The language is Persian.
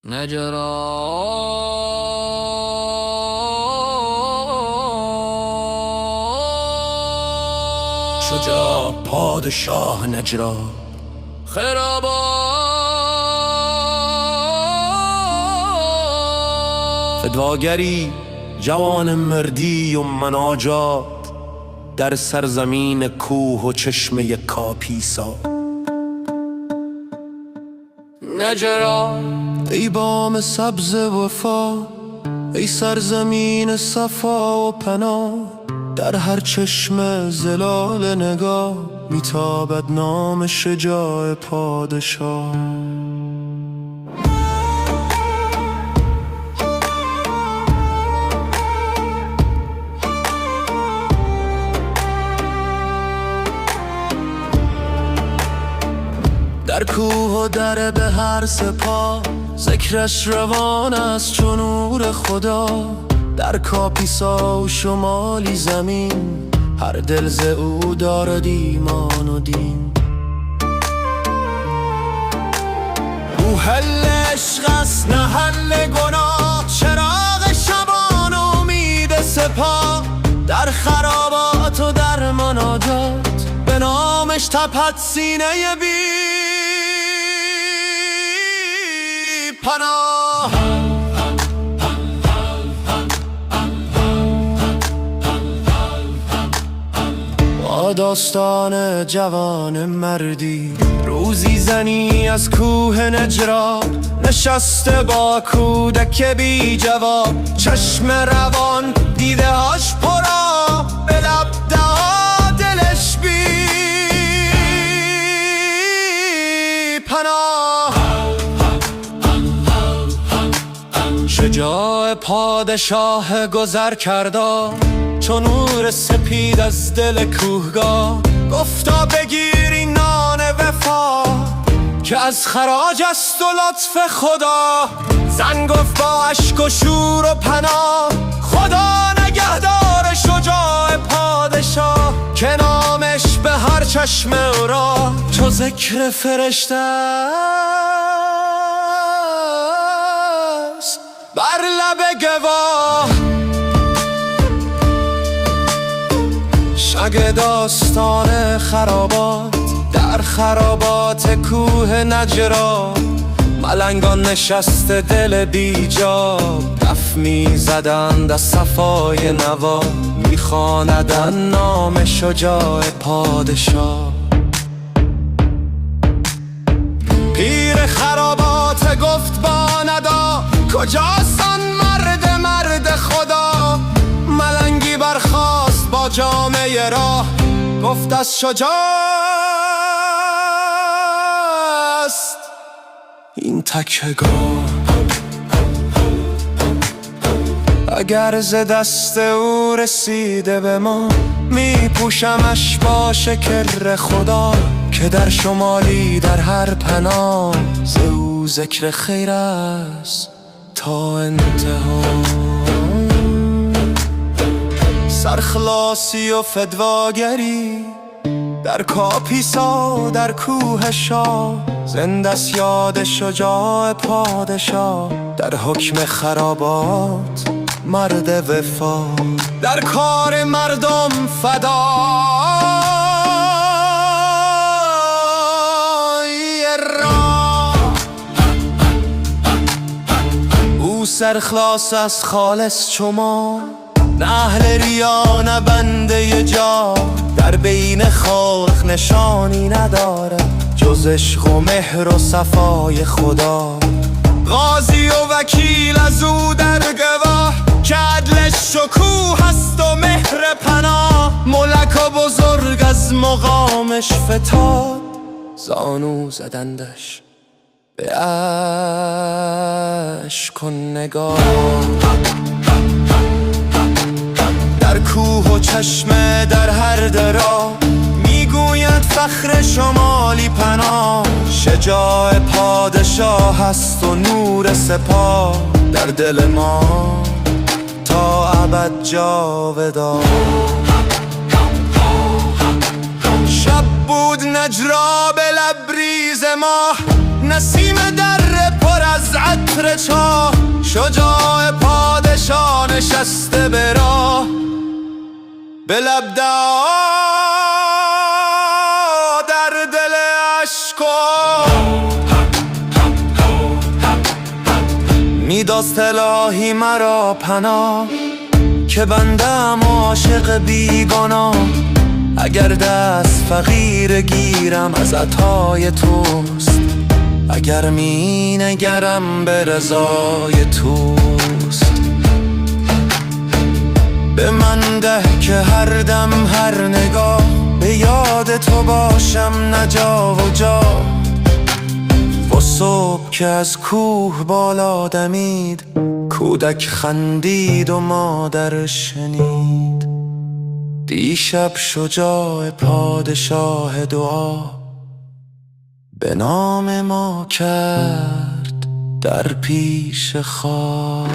نجرا شجاع پادشاه نجرا خرابات فدواگری جوان مردی و مناجات در سرزمین کوه و چشمه کاپیسا. نجرا ای بام سبز وفا، ای سرزمین صفا و پناه، در هر چشم زلال نگاه میتابد نام شجاع پادشاه. در کوه و در به هر سپاه ذکرش روان است چون نور خدا. در کاپیسا و شمالی زمین هر دل ز او دارد ایمان و دین. او حل عشق است نه حل گناه، چراغ شبان امید سپاه. در خرابات و در مناجات به نامش تپد سینه بی پناه. با داستان جوان مردی روزی زنی از کوه نجرا نشسته با کودک بی جواب، چشم روان دیده هاش پرا به لب دعا دلش بی پناه. شجاع پادشاه گذر کردا چون نور سپید از دل کوهگاه. گفتا بگیر این نان وفا که از خراج است و لطف خدا. زن گفت با اشک و شور و پناه، خدا نگهدار شجاع پادشاه که نامش به هر چشم او را چو ذکر فرشته است بر لب گواه. شگ داستان خرابات در خرابات کوه نجرا. ملنگان نشسته دل بیجاب دف میزدند از صفای نوا. میخواندند نام شجاع پادشاه. پیر خرابات گفت با ندا کجاست آن مرد خدا. ملنگی برخاست با جامه راه گفت از شجاع است این تکیه‌گاه. اگر ز دست او رسیده به ما میپوشمش با شکر خدا. که در شمالی در هر پناه ز او ذکر خیر است تا انتها. سرخلاصی و فدواگری در کاپیسا در کوه شاه. زنده است یاد شجاع پادشاه در حکم خرابات مرد وفا. در کار مردم فدای راه. او سرخلاص از خالص شما، نه اهل ریا نه بنده جا. در بین خلق نشانی نداره جز عشق و مهر و صفای خدا. قاضی و وکیل از او در گواه که عدلش شکوه هست و مهر پناه. ملک و بزرگ از مقامش فتاد زانو زدندش به اشک و نگاه. در کوه و چشمه در هر درا میگوید فخر شمالی پناه. شجاع پادشاه هست و نور سپاه در دل ما تا ابد جاودان. شب بود نجرا به لبریز ماه، نسیم در پر از عطر چاه، شجاع پادشاه نشسته به راه، به لب دعا در دل اشکا. میداست الهی مرا پناه، که بندم عاشق بیگانا. اگر دست فقیر گیرم از عطای توست، اگر می نگرم به رضای توست. به من ده که هر دم هر نگاه، به یاد تو باشم نجا و جا. با صبح که از کوه بالا دمید، کودک خندید و مادر شنید. دیشب شجاع پادشاه دعا، به نام ما کرد در پیش خواب.